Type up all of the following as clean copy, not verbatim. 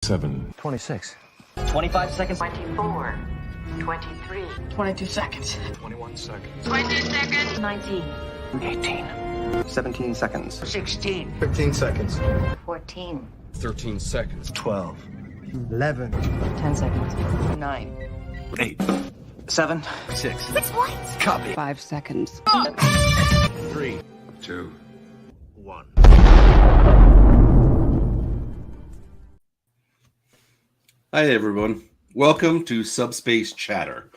7, 26, 25 seconds. 24, 23, 22 seconds. 21 seconds, 22 seconds, 19, 18, 17 seconds. 16, 15 seconds, 14, 13 seconds, 12, 11, 10 seconds. 9, 8, 7. 6. copy, 5 seconds. 3, 2, 1. Hi everyone, welcome to Subspace Chatter,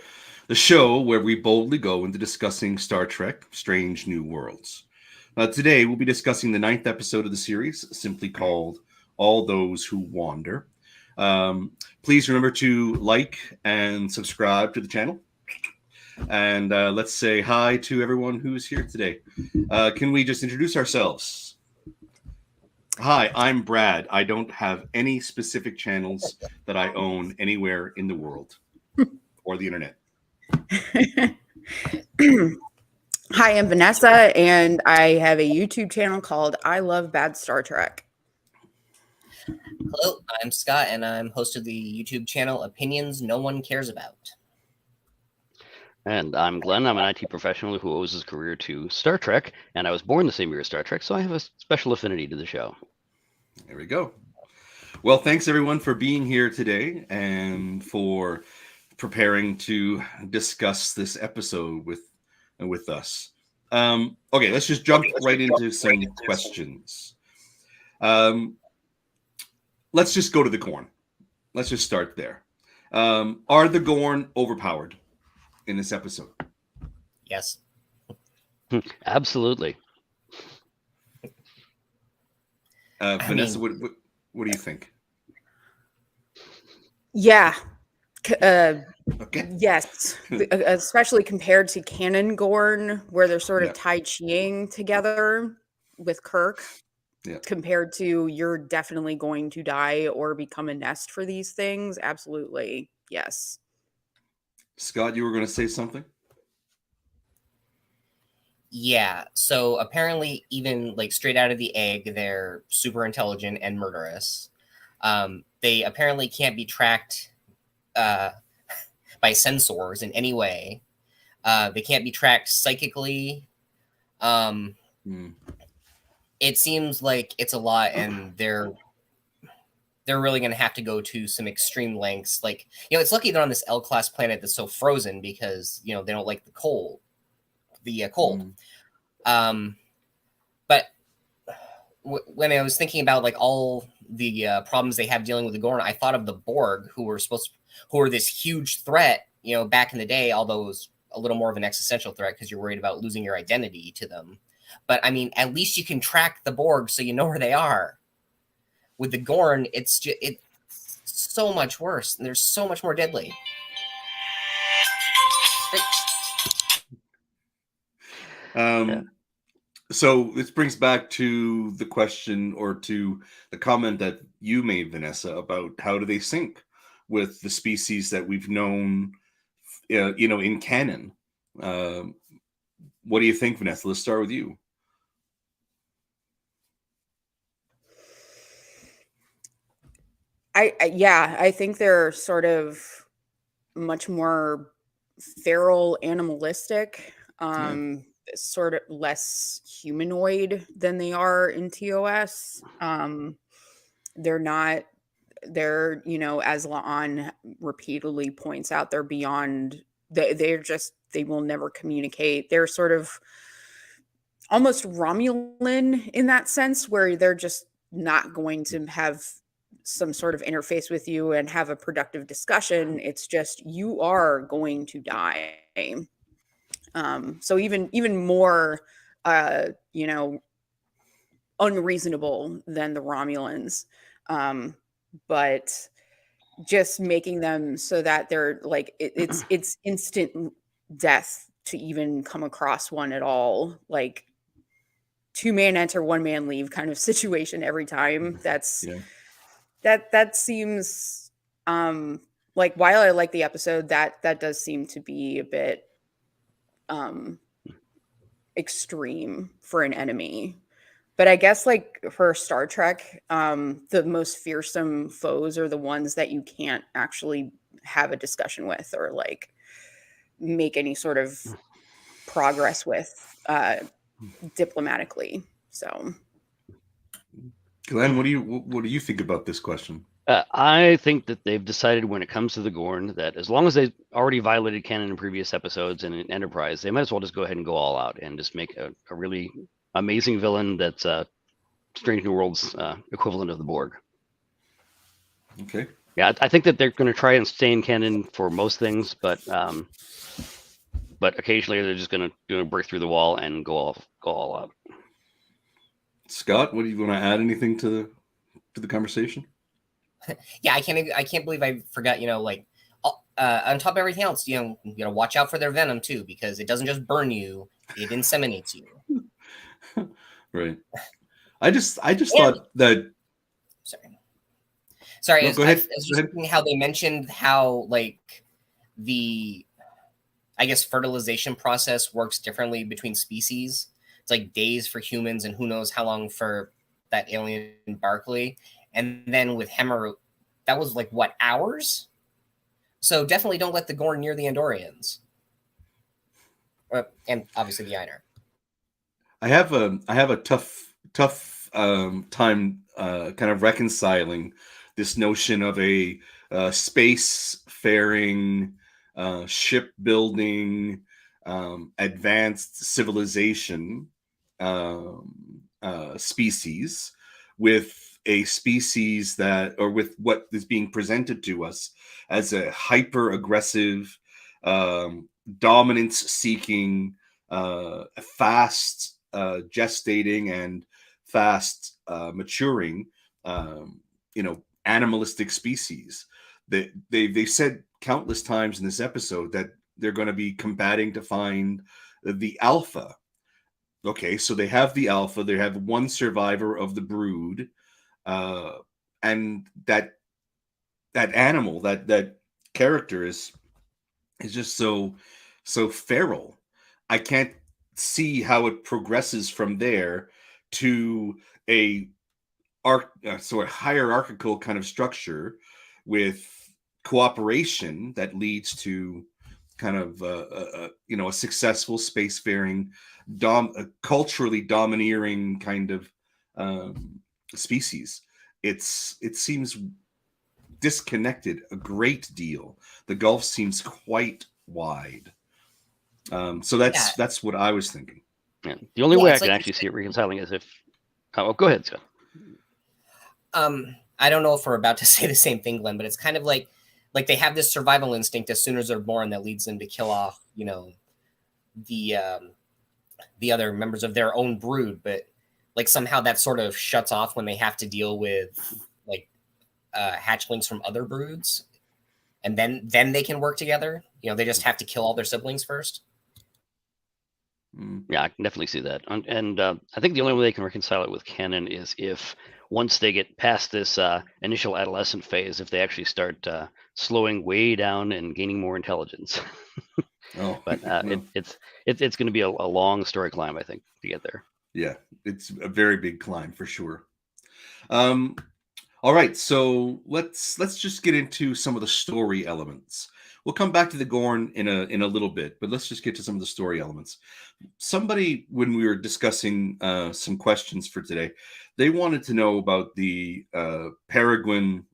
the show where we boldly go into discussing Star Trek: Strange New Worlds. Today we'll be discussing the 9th episode of the series, simply called All Those Who Wander. Please remember to like and subscribe to the channel. And let's say hi to everyone who's here today. Can we just introduce ourselves? Hi, I'm Brad. I don't have any specific channels that I own anywhere in the world or the internet. Hi, I'm Vanessa, and I have a YouTube channel called I Love Bad Star Trek. Hello, I'm Scott, and I'm host of the YouTube channel Opinions No One Cares About. And I'm Glenn. I'm an IT professional who owes his career to Star Trek, and I was born the same year as Star Trek, so I have a special affinity to the show. There we go. Well, thanks everyone for being here today and for preparing to discuss this episode with us. Okay, let's just jump right into some questions. Let's just go to the Gorn. Let's just start there. Are the Gorn overpowered in this episode? Yes. Absolutely. Vanessa, what do you think? Yeah. Okay. Yes. Especially compared to Canon Gorn, where they're sort of Yeah. Tai Chiing together with Kirk. Yeah. Compared to you're definitely going to die or become a nest for these things. Absolutely. Yes. Scott, you were going to say something? Yeah, so apparently even like straight out of the egg, they're super intelligent and murderous. They apparently can't be tracked by sensors in any way. They can't be tracked psychically. It seems like it's a lot, and they're really going to have to go to some extreme lengths. Like, it's lucky they're on this L-class planet that's so frozen because, they don't like the cold. But when I was thinking about like all the problems they have dealing with the Gorn, I thought of the Borg, who were this huge threat, back in the day, although it was a little more of an existential threat because you're worried about losing your identity to them. But I mean, at least you can track the Borg so you know where they are. With the Gorn, it's so much worse, and they're so much more deadly. So this brings back to the question or to the comment that you made, Vanessa, about how do they sync with the species that we've known, in canon. What do you think, Vanessa? Let's start with you. I think they're sort of much more feral, animalistic, sort of less humanoid than they are in TOS. They're, as La'an repeatedly points out, they're beyond, they will never communicate. They're sort of almost Romulan in that sense, where they're just not going to have some sort of interface with you and have a productive discussion. It's just, you are going to die. So even more, unreasonable than the Romulans. But just making them so that they're like, it's instant death to even come across one at all. Like 2-man enter, 1-man leave kind of situation every time. That seems like, while I like the episode, that does seem to be a bit extreme for an enemy. But I guess like for Star Trek, the most fearsome foes are the ones that you can't actually have a discussion with or like make any sort of progress with diplomatically. So Glenn, what do you think about this question? I think that they've decided when it comes to the Gorn that as long as they already violated canon in previous episodes and in Enterprise, they might as well just go ahead and go all out and just make a really amazing villain that's Strange New Worlds equivalent of the Borg. Okay. Yeah, I think that they're going to try and stay in canon for most things, but occasionally they're just going to break through the wall and go all out. Scott, what do you want to add? Anything to the conversation? Yeah, I can't believe I forgot. Like on top of everything else, watch out for their venom too, because it doesn't just burn you; it inseminates you. Right. I just thought that. Sorry. No, go ahead. I was just thinking how they mentioned how like the, I guess, fertilization process works differently between species. It's like days for humans and who knows how long for that alien Barclay. And then with Hemmer, that was like what, hours? So definitely don't let the Gorn near the Andorians. And obviously the Einar. I have a tough time kind of reconciling this notion of a space-faring, shipbuilding, advanced civilization species with a species that, or with what is being presented to us as a hyper-aggressive, dominance-seeking, fast gestating and fast maturing, animalistic species. They said countless times in this episode that they're going to be combating to find the alpha. Okay, so they have the alpha. They have one survivor of the brood, and that animal, that character is just so feral. I can't see how it progresses from there to a hierarchical kind of structure with cooperation that leads to kind of a successful spacefaring, culturally domineering kind of species. It seems disconnected a great deal. The gulf seems quite wide. So that's what I was thinking. Yeah. The only way I can actually see it reconciling is if. Oh, go ahead, Scott. I don't know if we're about to say the same thing, Glenn, but it's kind of like they have this survival instinct as soon as they're born that leads them to kill off, the other members of their own brood, but like somehow that sort of shuts off when they have to deal with like hatchlings from other broods, and then they can work together. They just have to kill all their siblings first. Yeah, I can definitely see that. And I think the only way they can reconcile it with canon is if once they get past this initial adolescent phase, if they actually start slowing way down and gaining more intelligence. But it's going to be a long story climb, I think, to get there. Yeah, it's a very big climb for sure. All right, so let's just get into some of the story elements. We'll come back to the Gorn in a little bit, but let's just get to some of the story elements. Somebody, when we were discussing some questions for today, they wanted to know about the Peregrine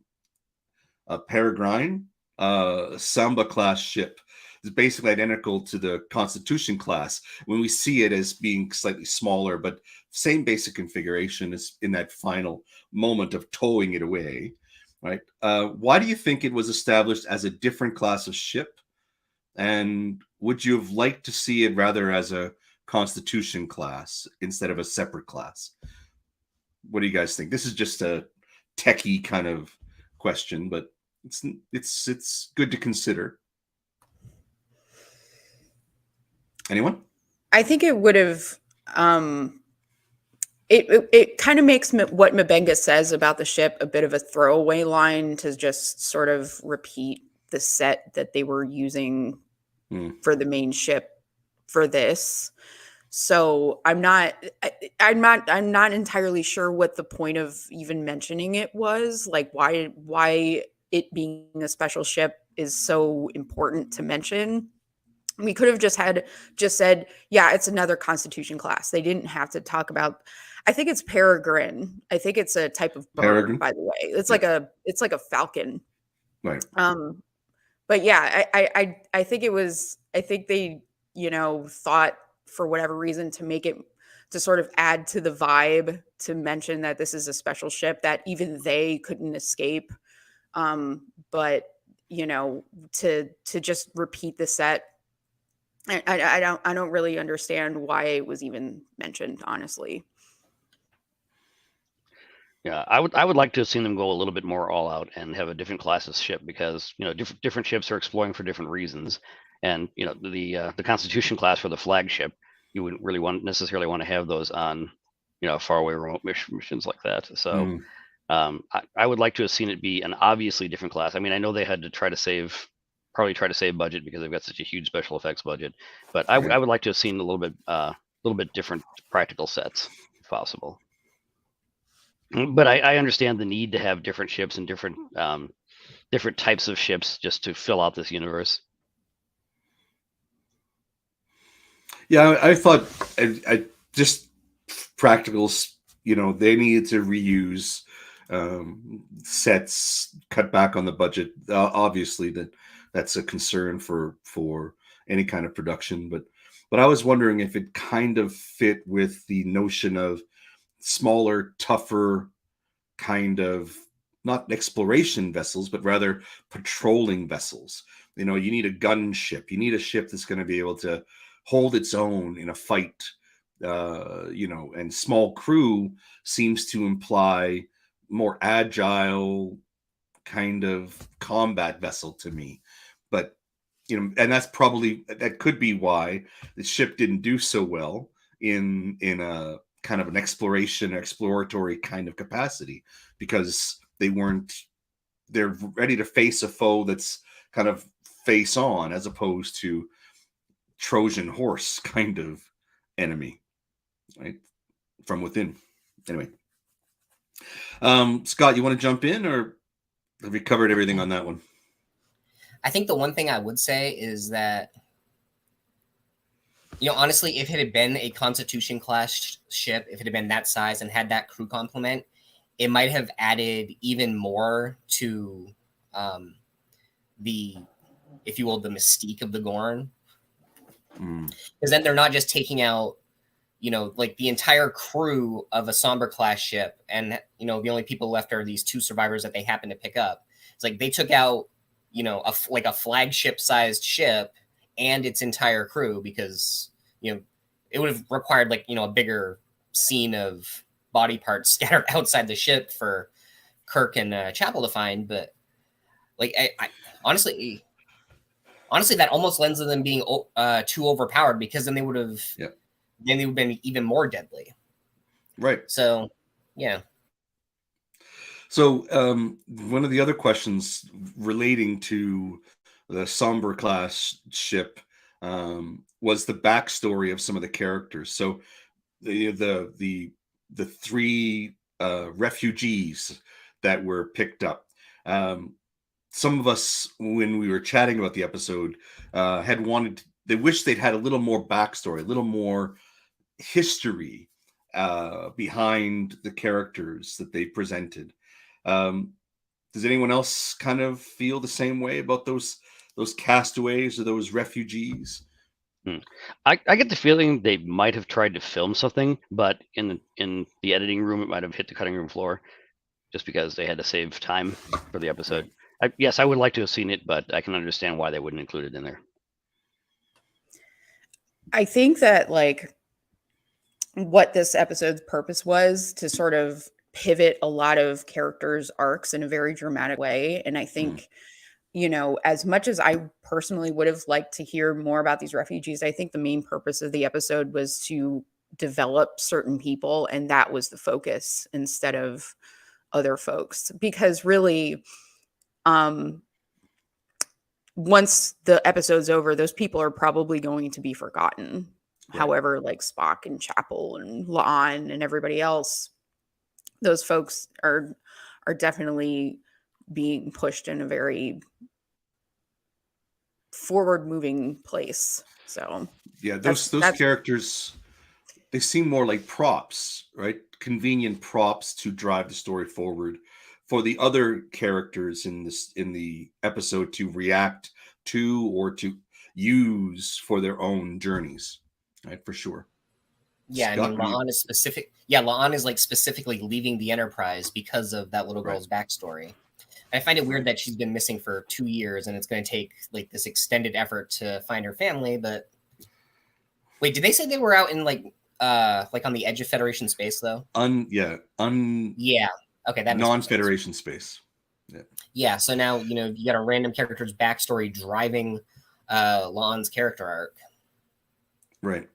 Samba class ship. It's basically identical to the Constitution class when we see it as being slightly smaller, but same basic configuration as in that final moment of towing it away. Right? Why do you think it was established as a different class of ship? And would you have liked to see it rather as a Constitution class instead of a separate class? What do you guys think? This is just a techie kind of question, but it's good to consider. Anyone? I think it would have. It kind of makes what Mabenga says about the ship a bit of a throwaway line to just sort of repeat the set that they were using for the main ship for this. So I'm not entirely sure what the point of even mentioning it was. Like why it being a special ship is so important to mention. We could have just said, yeah, it's another Constitution class. They didn't have to talk about. I think it's peregrine. I think it's a type of bird, Peregrine? by the way. It's Yeah. like a falcon. Right. But yeah, I think it was. I think they thought for whatever reason to make it to sort of add to the vibe to mention that this is a special ship that even they couldn't escape. But to just repeat the set. I don't really understand why it was even mentioned, honestly. Yeah, I would like to have seen them go a little bit more all out and have a different class of ship, because different ships are exploring for different reasons, and the Constitution class for the flagship, you wouldn't really necessarily want to have those on faraway remote missions like that. So I would like to have seen it be an obviously different class. I mean, I know they had to probably try to save budget because they've got such a huge special effects budget, but I would like to have seen a little bit different practical sets if possible. But I understand the need to have different ships and different types of ships just to fill out this universe. Yeah, I thought I just practicals. They needed to reuse sets, cut back on the budget. Obviously, that's a concern for any kind of production. But I was wondering if it kind of fit with the notion of smaller, tougher kind of not exploration vessels, but rather patrolling vessels. You need a gunship. You need a ship that's going to be able to hold its own in a fight. And small crew seems to imply more agile kind of combat vessel to me. But and that could be why the ship didn't do so well in a kind of an exploratory kind of capacity, because they're ready to face a foe that's kind of face on, as opposed to Trojan horse kind of enemy, right, from within. Anyway, Scott, you want to jump in, or have we covered everything on that one? I think the one thing I would say is that, honestly, if it had been a Constitution class ship, if it had been that size and had that crew complement, it might have added even more to the, if you will, the mystique of the Gorn. Because then they're not just taking out, like the entire crew of a Somber class ship, and the only people left are these two survivors that they happen to pick up. It's like they took out, a flagship sized ship and its entire crew, because it would have required a bigger scene of body parts scattered outside the ship for Kirk and Chapel to find. But I honestly, that almost lends to them being too overpowered, because then they would have been even more deadly. Right. So, yeah. So one of the other questions relating to the Somber class ship was the backstory of some of the characters. So the three refugees that were picked up. Some of us, when we were chatting about the episode, they wished they'd had a little more backstory, a little more history behind the characters that they presented. Does anyone else kind of feel the same way about those castaways or those refugees? I get the feeling they might have tried to film something, but in the editing room, it might have hit the cutting room floor, just because they had to save time for the episode. Yes, I would like to have seen it, but I can understand why they wouldn't include it in there. I think that what this episode's purpose was to sort of pivot a lot of characters' arcs in a very dramatic way. And I think, as much as I personally would have liked to hear more about these refugees, I think the main purpose of the episode was to develop certain people, and that was the focus instead of other folks. Because really, once the episode's over, those people are probably going to be forgotten. Right. However, like Spock and Chapel and La'an and everybody else, those folks are definitely being pushed in a very forward moving place. So Yeah, that's those characters, they seem more like props, right? Convenient props to drive the story forward for the other characters in the episode to react to or to use for their own journeys, right? For sure. Yeah, I Scott, mean, La'an is specific. Yeah, La'an is like specifically leaving the Enterprise because of that little girl's backstory. I find it weird that she's been missing for 2 years, and it's going to take like this extended effort to find her family. But wait, did they say they were out in like on the edge of Federation space though? Yeah. Okay, that makes more sense. Non-Federation space. Yeah. Yeah, so now you got a random character's backstory driving La'an's character arc. Right.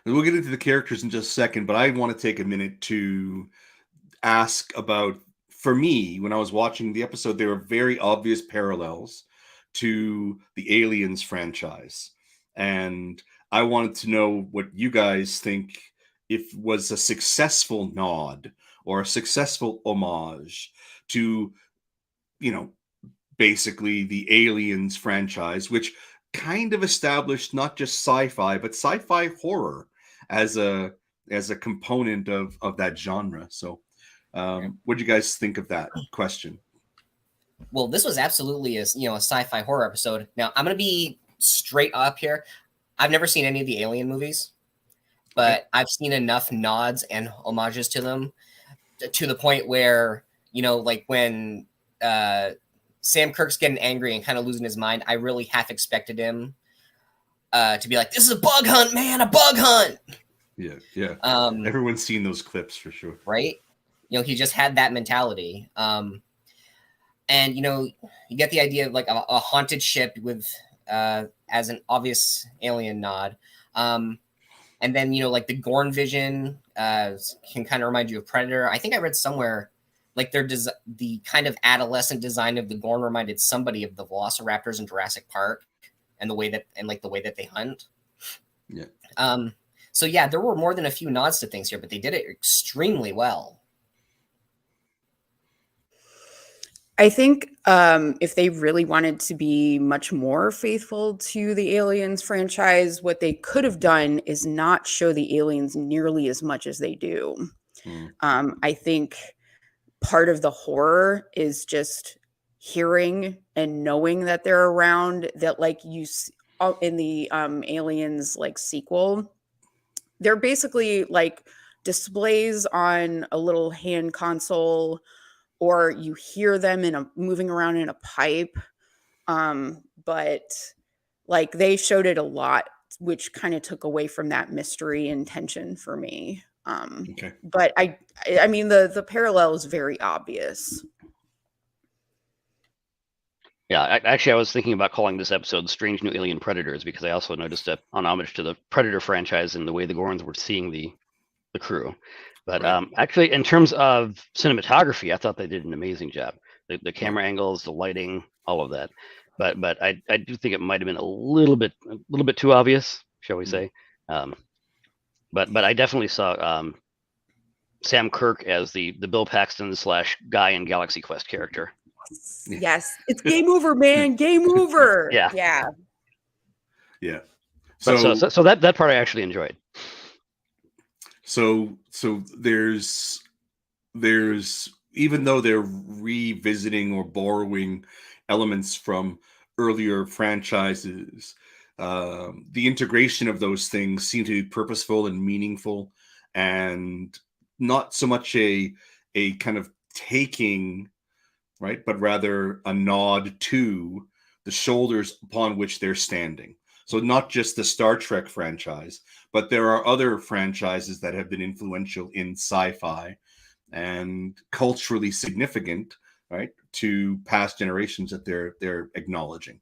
And we'll get into the characters in just a second, but I want to take a minute to ask about, for me, when I was watching the episode, there were very obvious parallels to the Aliens franchise. And I wanted to know what you guys think, if it was a successful nod or a successful homage to, basically the Aliens franchise, which kind of established not just sci-fi, but sci-fi horror as a component of that genre. So what do you guys think of that question? Well, this was absolutely a sci-fi horror episode. Now, I'm going to be straight up here. I've never seen any of the Alien movies, but I've seen enough nods and homages to them to the point where, like when Sam Kirk's getting angry and kind of losing his mind, I really half expected him to be like, "This is a bug hunt, man, a bug hunt." Yeah. Everyone's seen those clips for sure. Right? He just had that mentality. And, you get the idea of like a haunted ship with as an obvious alien nod. And then, like the Gorn vision can kind of remind you of Predator. I think I read somewhere like the kind of adolescent design of the Gorn reminded somebody of the Velociraptors in Jurassic Park and the way that they hunt. Yeah. So yeah, there were more than a few nods to things here, but they did it extremely well. I think if they really wanted to be much more faithful to the Aliens franchise, what they could have done is not show the aliens nearly as much as they do. I think part of the horror is just hearing and knowing that they're around, that like in the Aliens like sequel, they're basically like displays on a little hand console, or you hear them moving around in a pipe. But like they showed it a lot, which kind of took away from that mystery and tension for me. But I mean, the parallel is very obvious. Yeah, actually, I was thinking about calling this episode "Strange New Alien Predators" because I also noticed an homage to the Predator franchise and the way the Gorns were seeing the crew. But actually, in terms of cinematography, I thought they did an amazing job. The camera angles, the lighting, all of that. But I do think it might have been a little bit too obvious, shall we say? But I definitely saw Sam Kirk as the Bill Paxton / guy in Galaxy Quest character. Yes, it's game over, man. Game over. Yeah. So that part I actually enjoyed. So there's even though they're revisiting or borrowing elements from earlier franchises, the integration of those things seem to be purposeful and meaningful, and not so much a kind of taking, right, but rather a nod to the shoulders upon which they're standing. So not just the Star Trek franchise, but there are other franchises that have been influential in sci-fi and culturally significant, right, to past generations that they're acknowledging.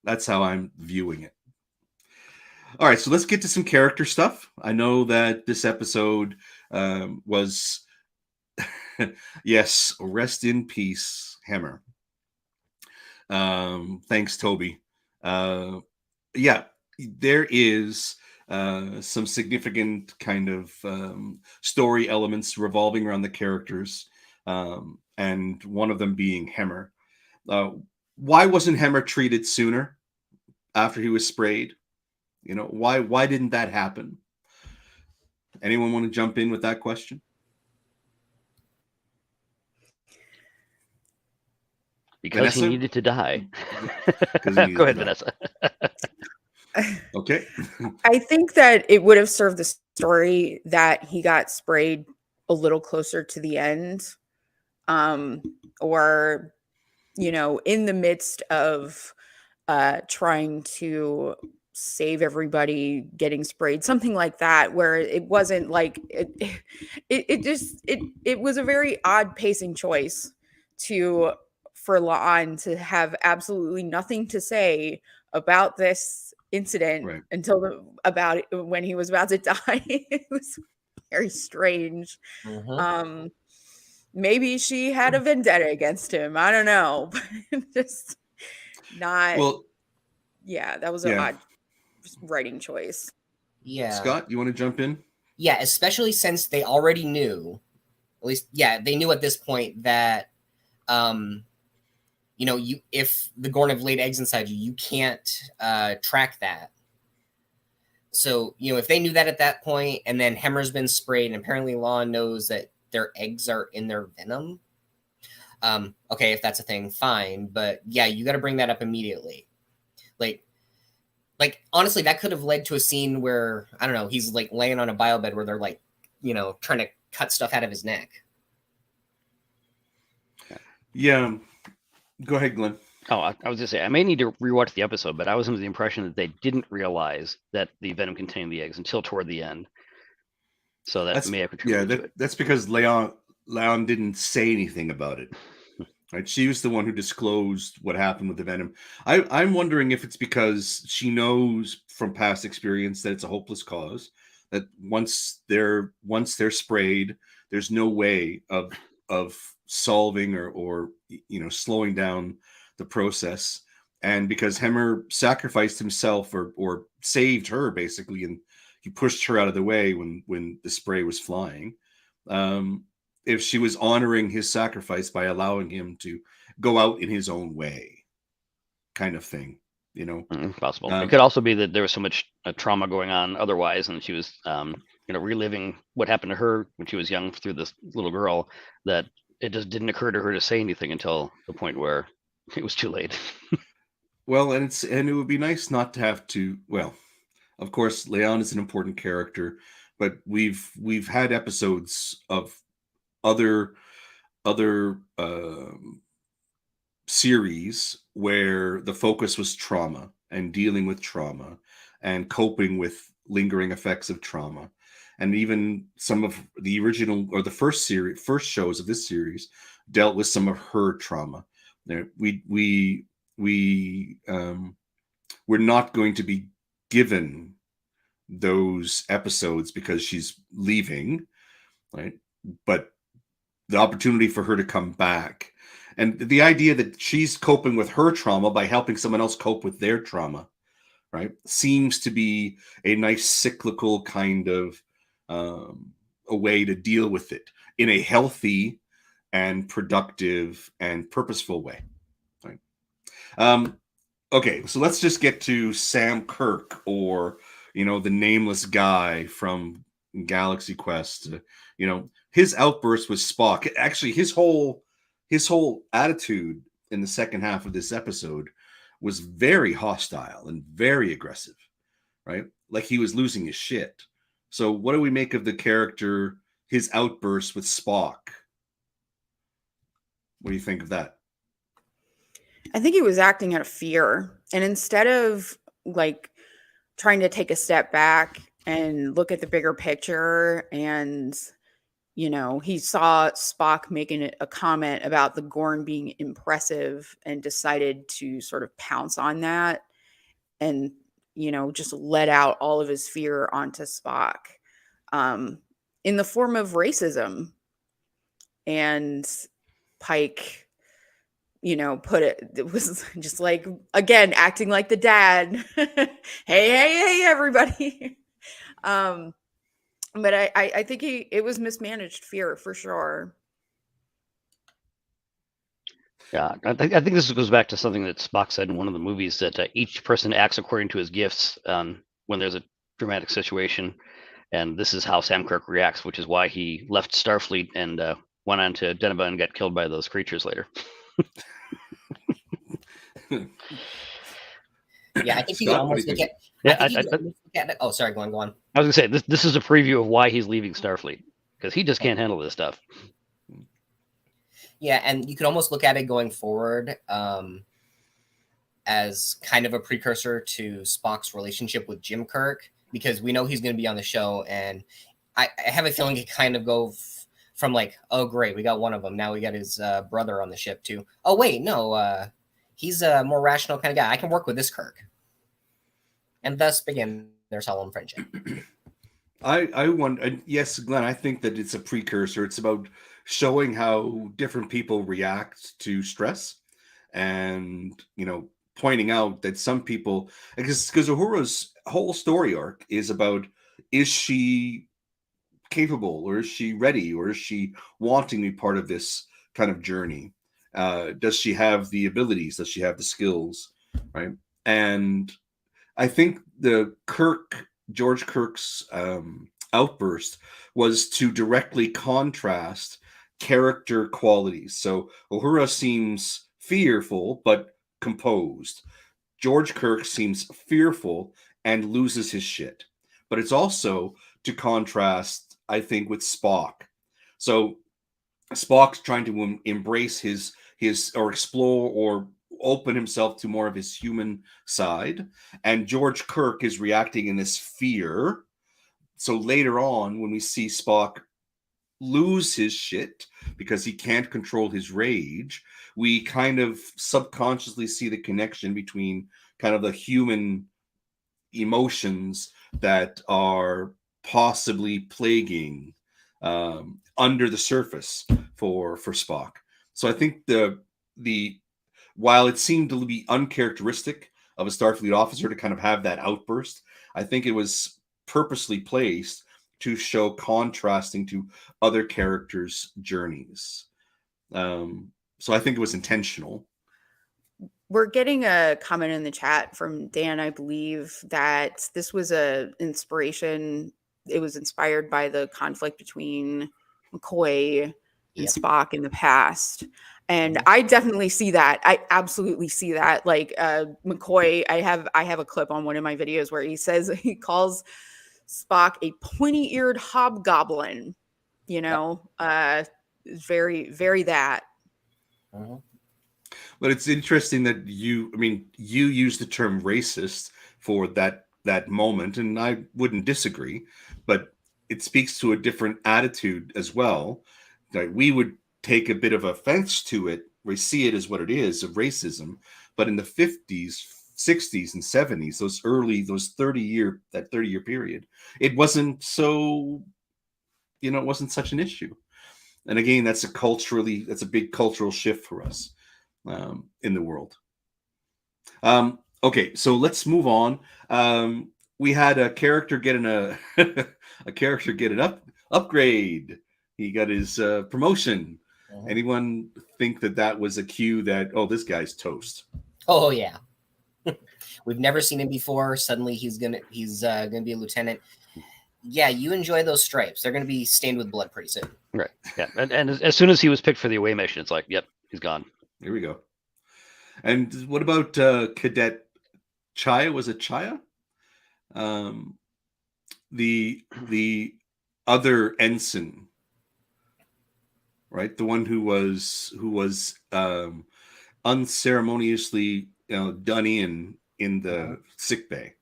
That's how I'm viewing it. All right, so let's get to some character stuff. I know that this episode was, yes, rest in peace, Hammer. Thanks, Toby. Yeah, there is some significant kind of story elements revolving around the characters, and one of them being Hemmer. Why wasn't Hemmer treated sooner after he was sprayed? You know, why didn't that happen? Anyone want to jump in with that question? Because Vanessa? he needed to die. 'Cause he needed Go ahead, to die. Vanessa. Okay. I think that it would have served the story that he got sprayed a little closer to the end, or in the midst of trying to save everybody getting sprayed, something like that, where it wasn't like it was a very odd pacing choice for La'an to have absolutely nothing to say about this incident Right. until when he was about to die. It was very strange. Maybe she had a vendetta against him. I don't know. But just not. Well, Yeah, that was an yeah. odd writing choice. Yeah. Scott, you want to jump in? Yeah, especially since they already knew, at least, yeah, they knew at this point that, if the Gorn have laid eggs inside you, you can't track that. So, if they knew that at that point, and then Hemmer's been sprayed, and apparently Law knows that their eggs are in their venom. Okay, if that's a thing, fine. But yeah, you got to bring that up immediately. Like honestly, that could have led to a scene where, I don't know, he's like laying on a biobed where they're like, trying to cut stuff out of his neck. Yeah. Go ahead, Glenn. Oh, I was just saying, I may need to rewatch the episode, but I was under the impression that they didn't realize that the venom contained the eggs until toward the end. So that may have contributed to it. That's because Leon didn't say anything about it. Right? She was the one who disclosed what happened with the venom. I'm wondering if it's because she knows from past experience that it's a hopeless cause. That once they're sprayed, there's no way of solving or slowing down the process. And because Hemmer sacrificed himself or saved her basically, and he pushed her out of the way when the spray was flying. If she was honoring his sacrifice by allowing him to go out in his own way, kind of thing, Possible. It could also be that there was so much trauma going on otherwise, and she was, reliving what happened to her when she was young through this little girl, that it just didn't occur to her to say anything until the point where it was too late. Well, and it would be nice not to have to. Well, of course, Leon is an important character, but we've had episodes of other series where the focus was trauma and dealing with trauma and coping with lingering effects of trauma, and even some of the original or the first shows of this series dealt with some of her trauma. We're not going to be given those episodes because she's leaving, right? But the opportunity for her to come back, and the idea that she's coping with her trauma by helping someone else cope with their trauma, right, seems to be a nice cyclical kind of a way to deal with it in a healthy and productive and purposeful way, right? Okay, so let's just get to Sam Kirk, or the nameless guy from Galaxy Quest. His outburst with Spock. Actually, his whole attitude in the second half of this episode was very hostile and very aggressive, right? Like he was losing his shit. So what do we make of the character, his outburst with Spock? What do you think of that? I think he was acting out of fear. And instead of trying to take a step back and look at the bigger picture, and he saw Spock making a comment about the Gorn being impressive and decided to sort of pounce on that and just let out all of his fear onto Spock, in the form of racism. And Pike it was just again, acting like the dad. hey, everybody. But I think it was mismanaged fear for sure. Yeah, I think this goes back to something that Spock said in one of the movies, that each person acts according to his gifts when there's a dramatic situation, and this is how Sam Kirk reacts, which is why he left Starfleet and went on to Deneba and got killed by those creatures later. Yeah, I think you Scott, can what do almost you look think? at. Yeah, I think you can almost look at it. Oh, sorry, go on, go on. I was gonna say this is a preview of why he's leaving Starfleet, because he just can't handle this stuff. Yeah, and you could almost look at it going forward as kind of a precursor to Spock's relationship with Jim Kirk, because we know he's going to be on the show, and I have a feeling it kind of go from like, oh great, we got one of them, now we got his brother on the ship too. Oh wait, no, he's a more rational kind of guy. I can work with this Kirk, and thus begin their solemn friendship. I wonder. Yes, Glenn. I think that it's a precursor. It's about showing how different people react to stress, and pointing out that some people, because Uhura's whole story arc is about, is she capable, or is she ready, or is she wanting to be part of this kind of journey? Does she have the abilities? Does she have the skills? Right. And I think George Kirk's outburst was to directly contrast character qualities. So Uhura seems fearful but composed. George Kirk seems fearful and loses his shit. But it's also to contrast, I think, with Spock. So Spock's trying to embrace his or explore or open himself to more of his human side, and George Kirk is reacting in this fear. So later on, when we see Spock lose his shit because he can't control his rage, we kind of subconsciously see the connection between kind of the human emotions that are possibly plaguing under the surface for Spock. So I think the while it seemed to be uncharacteristic of a Starfleet officer to kind of have that outburst, I think it was purposely placed to show contrasting to other characters' journeys. So I think it was intentional. We're getting a comment in the chat from Dan, I believe, that this was a inspiration. It was inspired by the conflict between McCoy and Spock in the past. And I definitely see that. I absolutely see that. Like McCoy, I have a clip on one of my videos where he says he calls Spock a pointy-eared hobgoblin. Very, very that. But it's interesting that you use the term racist for that moment, and I wouldn't disagree, but it speaks to a different attitude as well. Like, we would take a bit of offense to it. We see it as what it is, of racism. But in the 50s, 60s, and 70s, those 30-year period, it wasn't so, it wasn't such an issue. And again, that's a big cultural shift for us in the world. Okay, so let's move on. We had a character getting upgrade. He got his promotion. Anyone think that was a cue that, oh, this guy's toast? Oh yeah. We've never seen him before. Suddenly he's gonna be a lieutenant. Yeah, you enjoy those stripes. They're gonna be stained with blood pretty soon. Right. Yeah. And as soon as he was picked for the away mission, it's like, yep, he's gone. Here we go. And what about Cadet Chaya? Was it Chaya? The other ensign, right? The one who was unceremoniously done in the sick bay.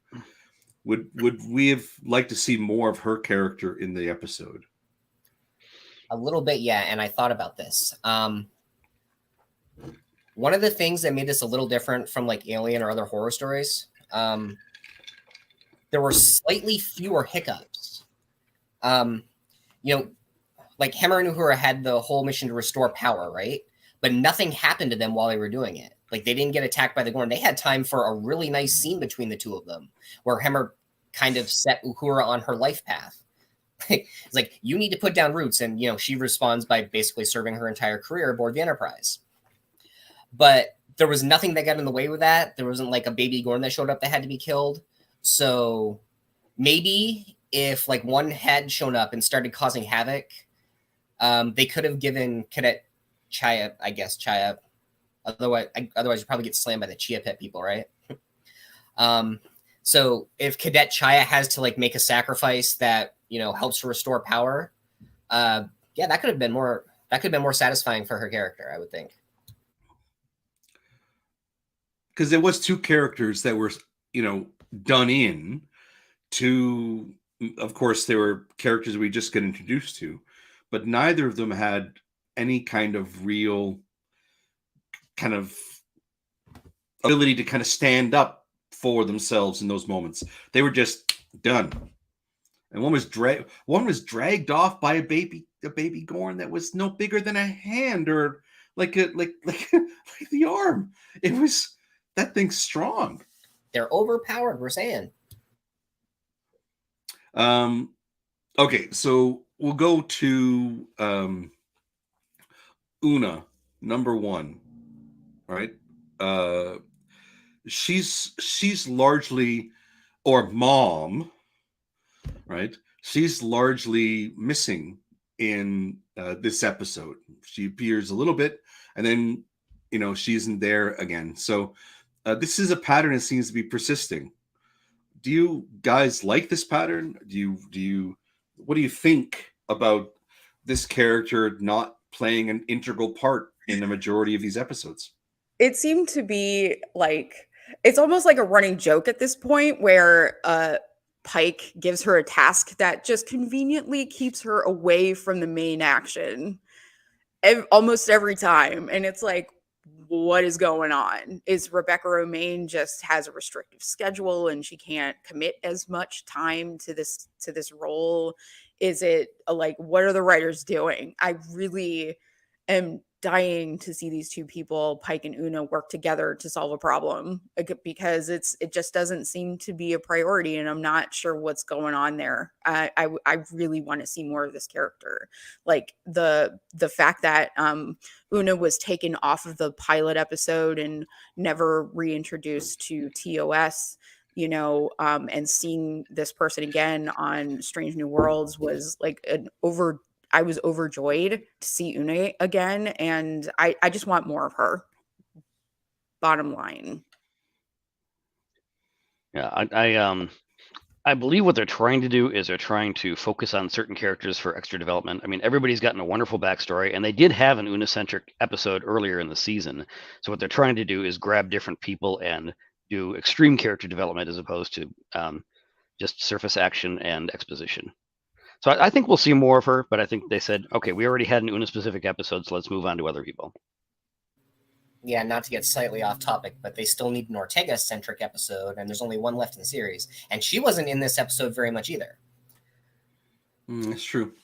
Would we have liked to see more of her character in the episode? A little bit, yeah. And I thought about this. One of the things that made this a little different from like Alien or other horror stories, there were slightly fewer hiccups. Like Hemmer and Uhura had the whole mission to restore power, right? But nothing happened to them while they were doing it. Like, they didn't get attacked by the Gorn. They had time for a really nice scene between the two of them, where Hemmer kind of set Uhura on her life path. It's like, you need to put down roots. And, she responds by basically serving her entire career aboard the Enterprise. But there was nothing that got in the way with that. There wasn't like a baby Gorn that showed up that had to be killed. So maybe if like one had shown up and started causing havoc, they could have given Cadet Chaya, I guess, Chaya. Otherwise you probably get slammed by the Chia Pet people, right? So if Cadet Chaya has to like make a sacrifice that, helps to restore power, that could have been more satisfying for her character, I would think. Because there was two characters that were, done in to, of course, there were characters we just got introduced to, but neither of them had any kind of real kind of ability to kind of stand up for themselves in those moments. They were just done. And one was dragged off by a baby Gorn that was no bigger than a hand, or like the arm. It was, that thing's strong. They're overpowered, we're saying. Okay, so we'll go to Una, number 1. Right? She's largely, or Mom, right? She's largely missing in this episode. She appears a little bit, and then she isn't there again. So this is a pattern that seems to be persisting. Do you guys like this pattern? What do you think about this character not playing an integral part in the majority of these episodes? It seemed to be like, it's almost like a running joke at this point where Pike gives her a task that just conveniently keeps her away from the main action almost every time. And it's like, what is going on? Is Rebecca Romaine just has a restrictive schedule and she can't commit as much time to this role? Is it like, what are the writers doing? I really am dying to see these two people, Pike and Una, work together to solve a problem, because it just doesn't seem to be a priority, and I'm not sure what's going on there. I really want to see more of this character. Like the fact that Una was taken off of the pilot episode and never reintroduced to TOS, and seeing this person again on Strange New Worlds was like I was overjoyed to see Una again, and I just want more of her. Bottom line. Yeah, I believe what they're trying to do is they're trying to focus on certain characters for extra development. I mean, everybody's gotten a wonderful backstory, and they did have an Una-centric episode earlier in the season. So what they're trying to do is grab different people and do extreme character development as opposed to just surface action and exposition. So I think we'll see more of her, but I think they said, okay, we already had an Una-specific episode, so let's move on to other people. Yeah, not to get slightly off topic, but they still need an Ortega-centric episode, and there's only one left in the series. And she wasn't in this episode very much either. That's true.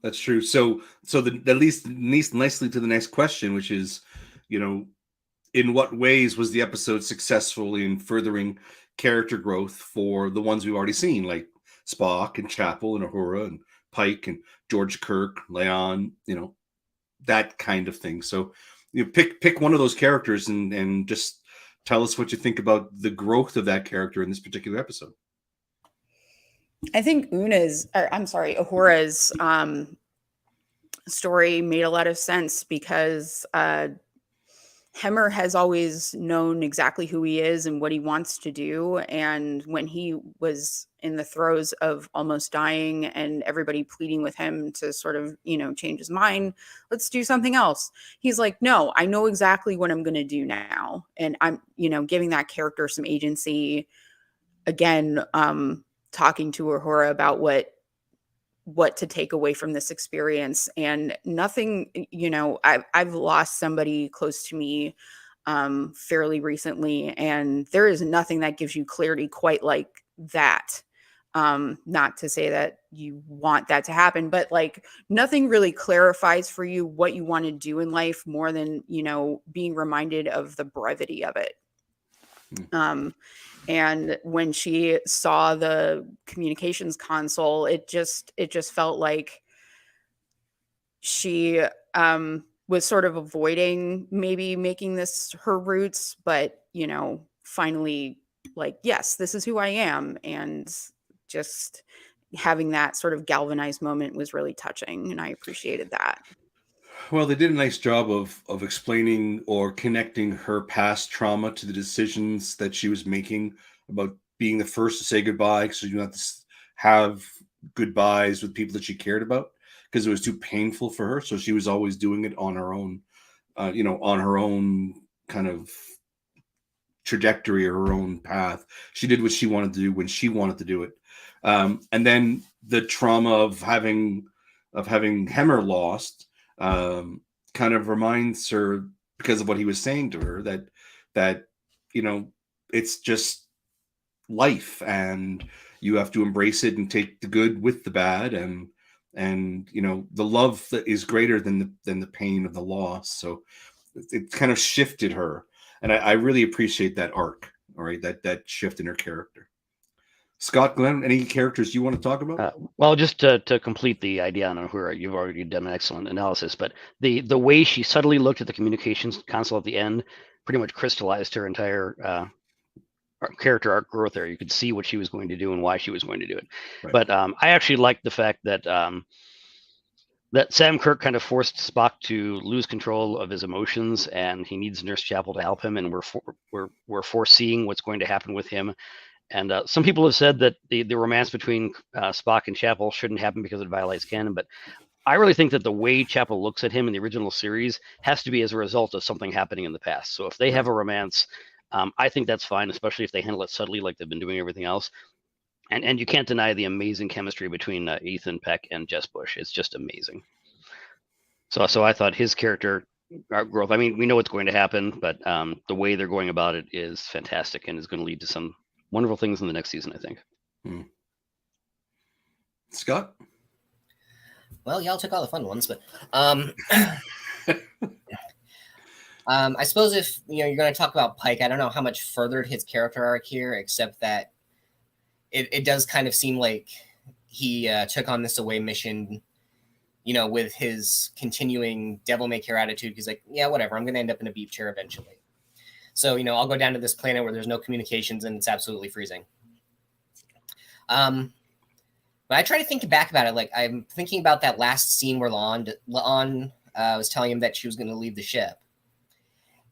That's true. So that leads nicely to the next question, which is, in what ways was the episode successful in furthering character growth for the ones we've already seen, like Spock and Chapel and Uhura and Pike and George Kirk, Leon, that kind of thing. So pick one of those characters and just tell us what you think about the growth of that character in this particular episode. I think Uhura's story made a lot of sense because Hemmer has always known exactly who he is and what he wants to do. And when he was in the throes of almost dying and everybody pleading with him to sort of, change his mind, let's do something else. He's like, no, I know exactly what I'm going to do now. And I'm, giving that character some agency. Again, talking to Uhura about what to take away from this experience, and nothing, I've lost somebody close to me fairly recently, and there is nothing that gives you clarity quite like that. Not to say that you want that to happen, but like nothing really clarifies for you what you want to do in life more than, being reminded of the brevity of it. And when she saw the communications console, it just felt like she was sort of avoiding maybe making this her roots, but finally, like, yes, this is who I am. And just having that sort of galvanized moment was really touching, and I appreciated that. Well, they did a nice job of explaining or connecting her past trauma to the decisions that she was making about being the first to say goodbye, so you don't have to have goodbyes with people that she cared about because it was too painful for her. So she was always doing it on her own, on her own kind of trajectory or her own path. She did what she wanted to do when she wanted to do it. And then the trauma of having Hemmer lost kind of reminds her, because of what he was saying to her, that it's just life, and you have to embrace it and take the good with the bad, and the love that is greater than the pain of the loss. So it kind of shifted her, and I really appreciate that arc. All right, that shift in her character. Scott, Glenn, any characters you want to talk about? Well, just to complete the idea on her, you've already done an excellent analysis, but the way she subtly looked at the communications console at the end pretty much crystallized her entire character arc growth there. You could see what she was going to do and why she was going to do it. Right. But I actually liked the fact that that Sam Kirk kind of forced Spock to lose control of his emotions, and he needs Nurse Chapel to help him, and we're foreseeing what's going to happen with him. And some people have said that the romance between Spock and Chapel shouldn't happen because it violates canon, but I really think that the way Chapel looks at him in the original series has to be as a result of something happening in the past. So if they have a romance, I think that's fine, especially if they handle it subtly like they've been doing everything else. And you can't deny the amazing chemistry between Ethan Peck and Jess Bush. It's just amazing. So I thought his character growth, I mean, we know what's going to happen, but the way they're going about it is fantastic and is going to lead to some wonderful things in the next season, I think. Scott? Well, y'all took all the fun ones, but I suppose if you're going to talk about Pike, I don't know how much furthered his character arc here, except that it does kind of seem like he took on this away mission, with his continuing devil may care attitude. He's like, yeah, whatever, I'm going to end up in a beep chair eventually. So, I'll go down to this planet where there's no communications and it's absolutely freezing. But I try to think back about it. Like, I'm thinking about that last scene where La'an was telling him that she was going to leave the ship.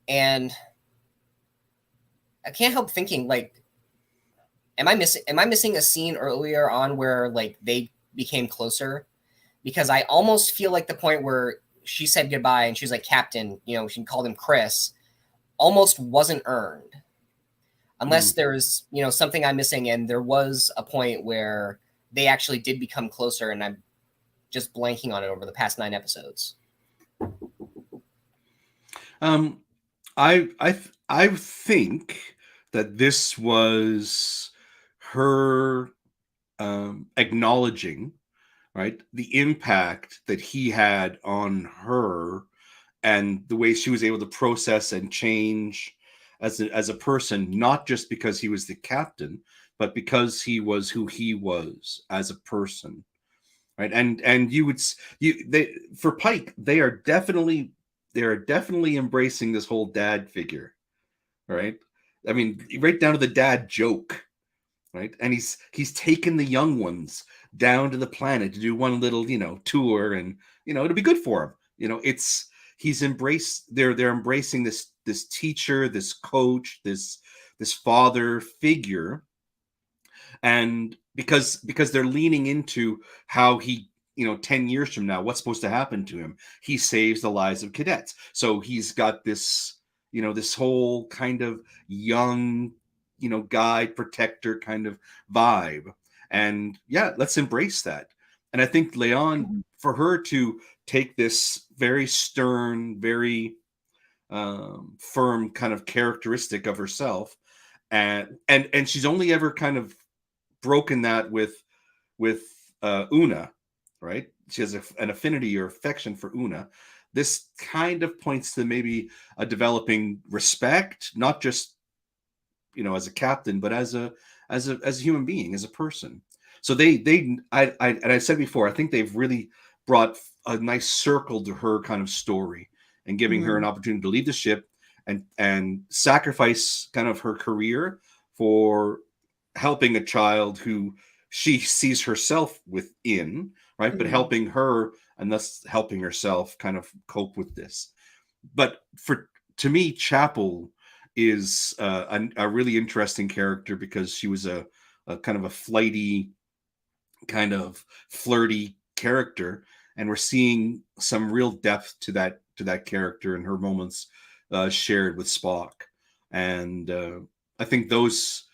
And I can't help thinking, like, am I missing a scene earlier on where, like, they became closer? Because I almost feel like the point where she said goodbye and she was like, Captain, she called him Chris, almost wasn't earned, unless there's something I'm missing, and there was a point where they actually did become closer, and I'm just blanking on it over the past 9 episodes. I think that this was her acknowledging, right, the impact that he had on her, and the way she was able to process and change as a person, not just because he was the captain, but because he was who he was as a person, right? And for Pike, they are definitely embracing this whole dad figure, right? I mean, right down to the dad joke, right? And he's taken the young ones down to the planet to do one little tour, and it'll be good for him. They're embracing this teacher, this coach, this father figure, and because they're leaning into how he 10 years from now, what's supposed to happen to him. He saves the lives of cadets, so he's got this this whole kind of young guide, protector kind of vibe, and yeah, let's embrace that. And I think Leon, for her to take this very stern, very firm kind of characteristic of herself, and she's only ever kind of broken that with Una, right? She has an affinity or affection for Una. This kind of points to maybe a developing respect, not just as a captain, but as a human being, as a person. So and I said before, I think they've really brought a nice circle to her kind of story and giving her an opportunity to lead the ship and sacrifice kind of her career for helping a child who she sees herself within, right? But helping her and thus helping herself kind of cope with this. But to me, Chapel is a really interesting character because she was a kind of a flighty, kind of flirty character, and we're seeing some real depth to that character and her moments shared with Spock. And I think those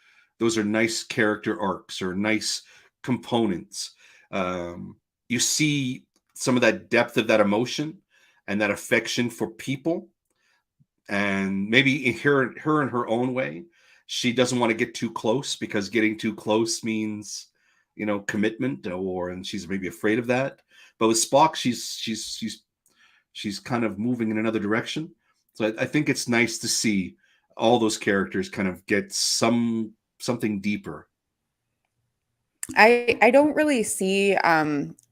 are nice character arcs or nice components. You see some of that depth of that emotion and that affection for people. And maybe in her in her own way, she doesn't want to get too close because getting too close means, commitment, and she's maybe afraid of that. But with Spock, she's kind of moving in another direction. So I think it's nice to see all those characters kind of get something deeper. I don't really see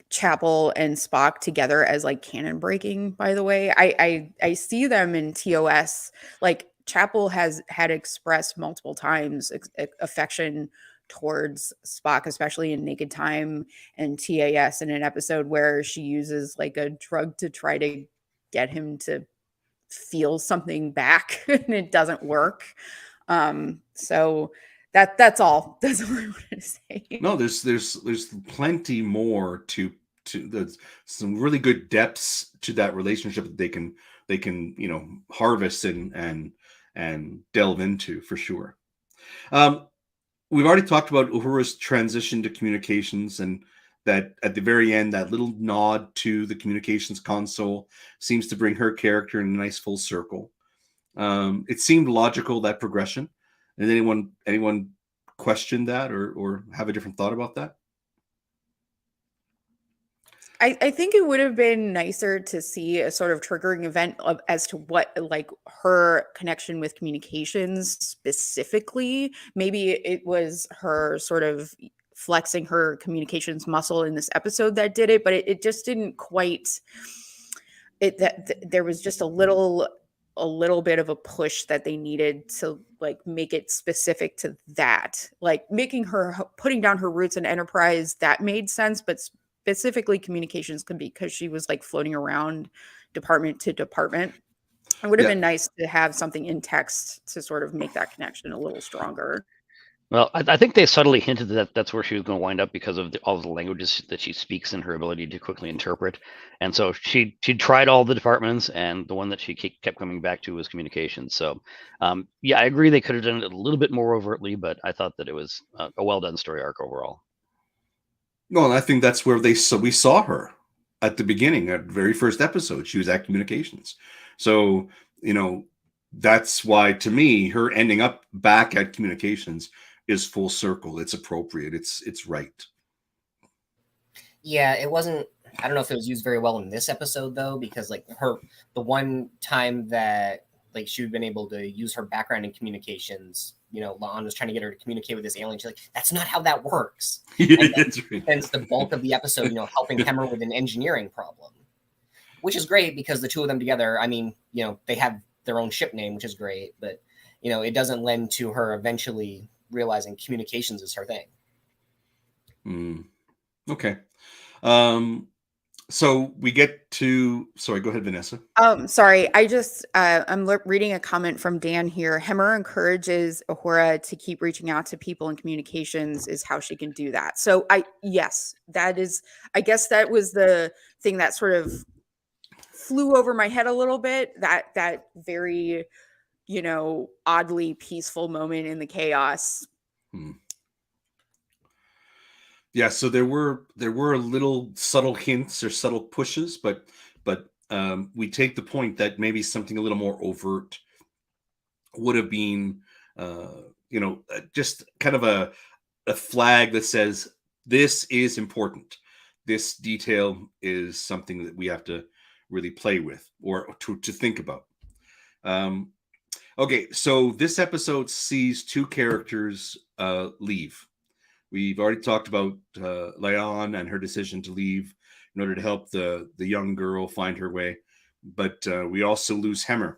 Chapel and Spock together as like canon breaking, by the way. I see them in TOS. Like Chapel had expressed multiple times affection towards Spock, especially in Naked Time and TAS, in an episode where she uses like a drug to try to get him to feel something back and it doesn't work. So that's all. That's all I wanted to say. No, there's plenty more to there's some really good depths to that relationship that they can harvest and delve into for sure. We've already talked about Uhura's transition to communications, and that at the very end, that little nod to the communications console seems to bring her character in a nice full circle. It seemed logical, that progression. And anyone question that or have a different thought about that? I think it would have been nicer to see a sort of triggering event as to what like her connection with communications specifically. Maybe it was her sort of flexing her communications muscle in this episode that did it, but it just didn't quite. There was just a little bit of a push that they needed to like make it specific to that, like putting down her roots in Enterprise. That made sense, but specifically communications could be because she was like floating around department to department. It would have been nice to have something in text to sort of make that connection a little stronger. Well, I think they subtly hinted that that's where she was going to wind up because of all the languages that she speaks and her ability to quickly interpret. And so she tried all the departments, and the one that she kept coming back to was communications. So, yeah, I agree they could have done it a little bit more overtly, but I thought that it was a well-done story arc overall. No, and I think that's where we saw her at the beginning, at the very first episode. She was at communications. So, that's why, to me, her ending up back at communications is full circle. It's appropriate. It's right. Yeah, it wasn't. I don't know if it was used very well in this episode though, because like the one time that like she'd been able to use her background in communications, Lon was trying to get her to communicate with this alien. She's like, that's not how that works. And That's right. spends the bulk of the episode, helping Hemmer with an engineering problem, which is great because the two of them together. I mean, they have their own ship name, which is great, but it doesn't lend to her eventually realizing communications is her thing. Okay. So we get to, sorry, go ahead, Vanessa. Sorry. I just, I'm reading a comment from Dan here. Hemmer encourages Uhura to keep reaching out to people, and communications is how she can do that. So yes, that is, I guess that was the thing that sort of flew over my head a little bit, that very, oddly peaceful moment in the chaos. Yeah, so there were little subtle hints or subtle pushes, but we take the point that maybe something a little more overt would have been, just kind of a flag that says this is important. This detail is something that we have to really play with or to think about. Okay, so this episode sees two characters leave. We've already talked about Leon and her decision to leave in order to help the young girl find her way. But we also lose Hemmer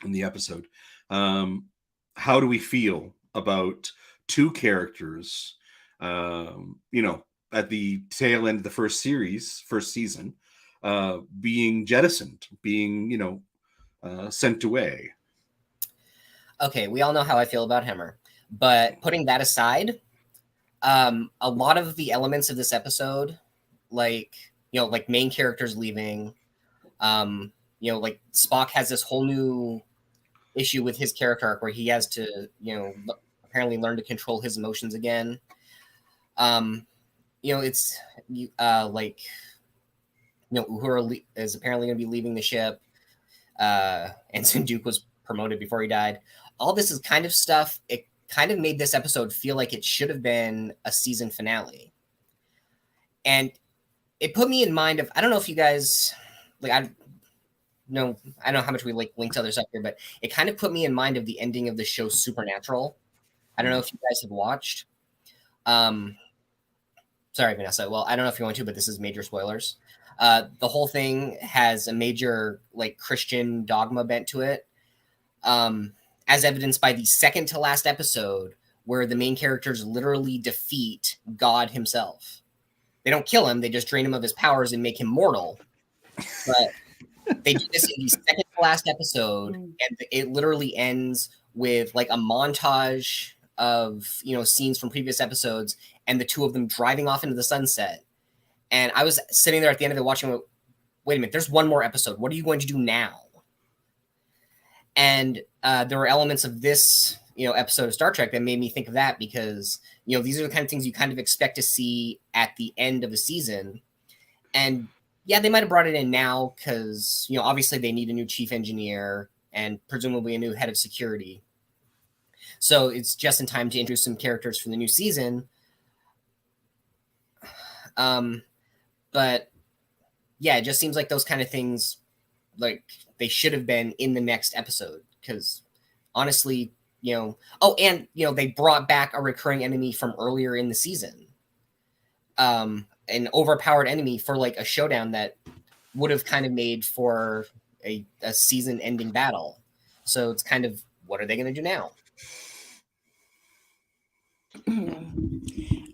in the episode. How do we feel about two characters, at the tail end of the first season, being jettisoned, being, sent away? Okay, we all know how I feel about Hemmer, but putting that aside, a lot of the elements of this episode, like main characters leaving, like Spock has this whole new issue with his character arc where he has to, apparently learn to control his emotions again. It's Uhura is apparently going to be leaving the ship. Ensign Duke was promoted before he died. All this is kind of stuff. It kind of made this episode feel like it should have been a season finale. And it put me in mind of, I don't know if you guys, I don't know how much we linked to other stuff here, but it kind of put me in mind of the ending of the show Supernatural. I don't know if you guys have watched. Sorry, Vanessa. Well, I don't know if you want to, but this is major spoilers. The whole thing has a major Christian dogma bent to it, as evidenced by the second to last episode, where the main characters literally defeat God himself. They don't kill him; they just drain him of his powers and make him mortal. But they do this in the second to last episode, and it literally ends with a montage of scenes from previous episodes, and the two of them driving off into the sunset. And I was sitting there at the end of it watching, wait a minute, there's one more episode. What are you going to do now? And there were elements of this, episode of Star Trek that made me think of that, because, these are the kind of things you kind of expect to see at the end of the season. And yeah, they might have brought it in now because, obviously they need a new chief engineer and presumably a new head of security. So it's just in time to introduce some characters for the new season. But yeah, it just seems like those kind of things, they should have been in the next episode, because honestly, they brought back a recurring enemy from earlier in the season, an overpowered enemy for a showdown that would have kind of made for a season ending battle. So it's kind of, what are they going to do now?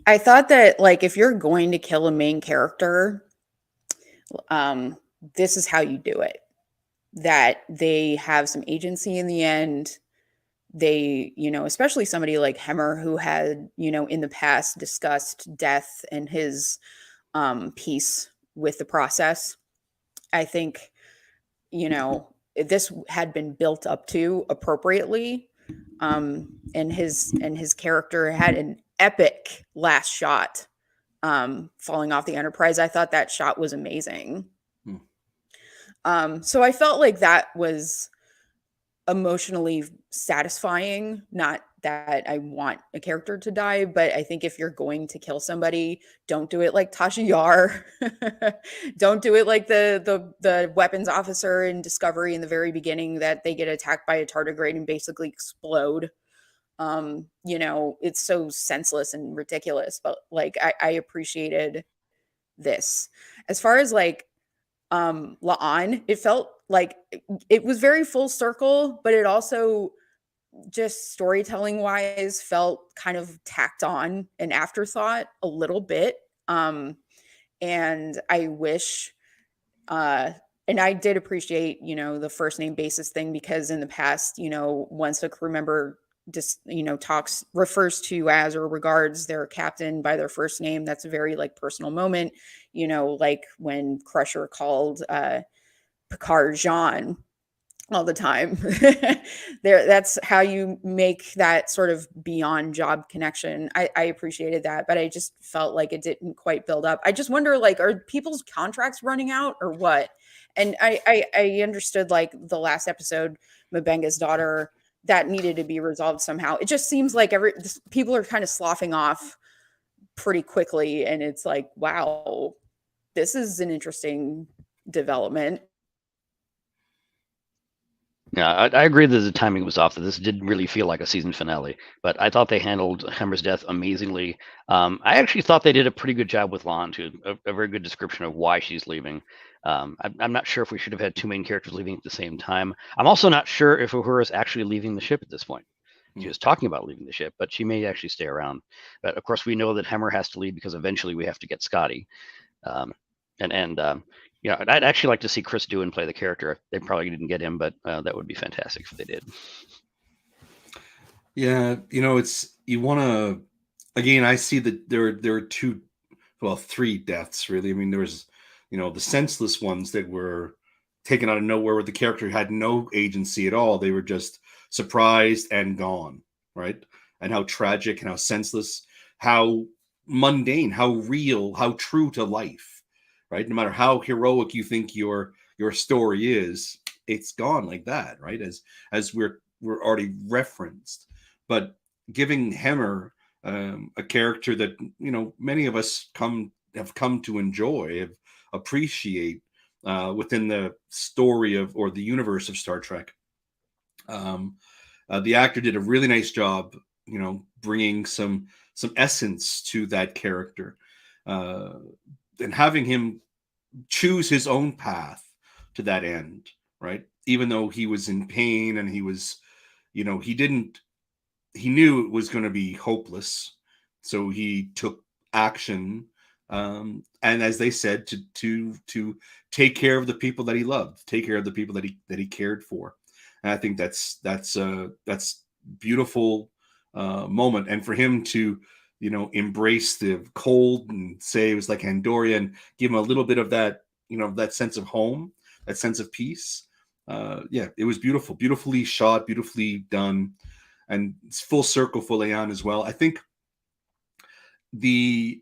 I thought that if you're going to kill a main character, this is how you do it. That they have some agency in the end. They, especially somebody like Hemmer, who had, in the past discussed death and his peace with the process. I think, this had been built up to appropriately. And his character had an epic last shot, falling off the Enterprise. I thought that shot was amazing. So I felt like that was emotionally satisfying. Not that I want a character to die, but I think if you're going to kill somebody, don't do it like Tasha Yar. Don't do it like the weapons officer in Discovery in the very beginning, that they get attacked by a tardigrade and basically explode. It's so senseless and ridiculous, but I appreciated this. As far as La'an, it felt like it was very full circle, but it also just storytelling wise felt kind of tacked on, an afterthought a little bit. And I wish, and I did appreciate, the first name basis thing, because in the past, once a crew member just, refers to as or regards their captain by their first name, that's a very personal moment, like when Crusher called Picard Jean all the time. That's how you make that sort of beyond job connection. I appreciated that, but I just felt like it didn't quite build up. I just wonder, are people's contracts running out or what? And I understood the last episode, Mabenga's daughter, that needed to be resolved somehow. It just seems like people are kind of sloughing off pretty quickly, and it's wow, this is an interesting development. Yeah, I agree that the timing was off. That this did really feel like a season finale, but I thought they handled Hemmer's death amazingly. I actually thought they did a pretty good job with Lon too. A very good description of why she's leaving. I'm not sure if we should have had two main characters leaving at the same time. I'm also not sure if Uhura is actually leaving the ship at this point. She was talking about leaving the ship, but she may actually stay around. But of course, we know that Hemmer has to leave because eventually we have to get Scotty. Um, and yeah, I'd actually like to see Chris Doohan play the character. They probably didn't get him, but that would be fantastic if they did. Yeah, it's you want to. Again, I see that there are two, well, three deaths really. I mean, there was, the senseless ones that were taken out of nowhere, where the character had no agency at all. They were just surprised and gone, right? And how tragic and how senseless, how mundane, how real, how true to life, right? No matter how heroic you think your story is, it's gone like that, right? As we're already referenced, but giving Hemmer a character that many of us have come to enjoy, appreciate within the story of or the universe of Star Trek. The actor did a really nice job, bringing some essence to that character, and having him choose his own path to that end, right? Even though he was in pain and he was, he knew it was going to be hopeless, so he took action, and as they said, to take care of the people that he loved, take care of the people that he cared for. And I think that's beautiful moment, and for him to embrace the cold and say it was like Andoria and give him a little bit of that that sense of home, that sense of peace. Yeah, it was beautiful, beautifully shot, beautifully done, and it's full circle for Leon as well. I think the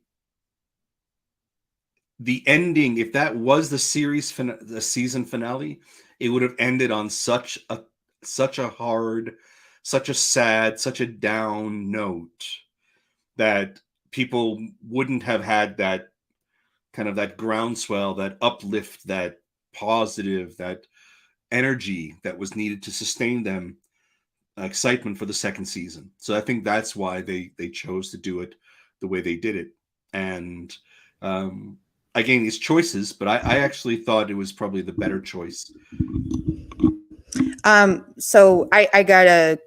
ending, if that was the season finale, it would have ended on such a hard, such a sad, such a down note that people wouldn't have had that kind of that groundswell, that uplift, that positive, that energy that was needed to sustain them excitement for the second season. So I think that's why they chose to do it the way they did it. And again, it's choices, but I actually thought it was probably the better choice. So I got a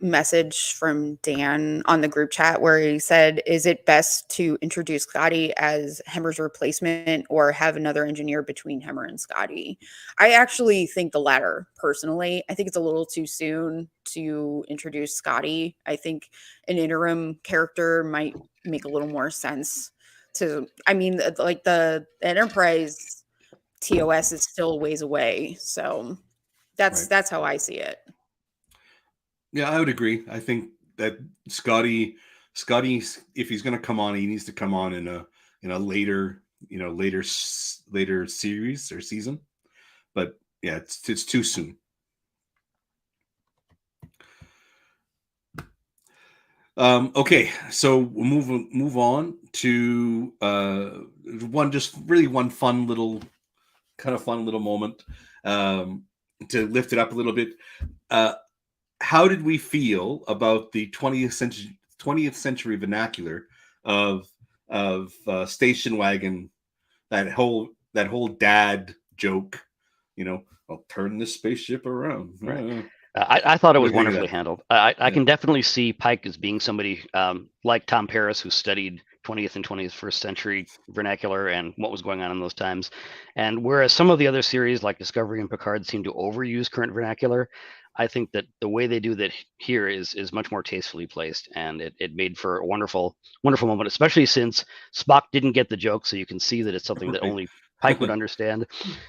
message from Dan on the group chat where he said, is it best to introduce Scotty as Hemmer's replacement or have another engineer between Hemmer and Scotty? I actually think the latter, personally. I think it's a little too soon to introduce Scotty. I think an interim character might make a little more sense like the Enterprise TOS is still a ways away. So that's how I see it. Yeah, I would agree. I think that Scotty, if he's going to come on, he needs to come on in a later, later series or season. But yeah, it's too soon. Okay, so we'll move on to one fun little moment to lift it up a little bit. How did we feel about the 20th century vernacular of station wagon? That whole dad joke, I'll turn this spaceship around. Right. I thought it was What do you think of wonderfully that? handled. I can definitely see Pike as being somebody like Tom Paris, who studied 20th and 21st century vernacular and what was going on in those times. And whereas some of the other series like Discovery and Picard seem to overuse current vernacular, I think that the way they do that here is much more tastefully placed, and it made for a wonderful moment, especially since Spock didn't get the joke, so you can see that it's something that Right. only Pike would understand.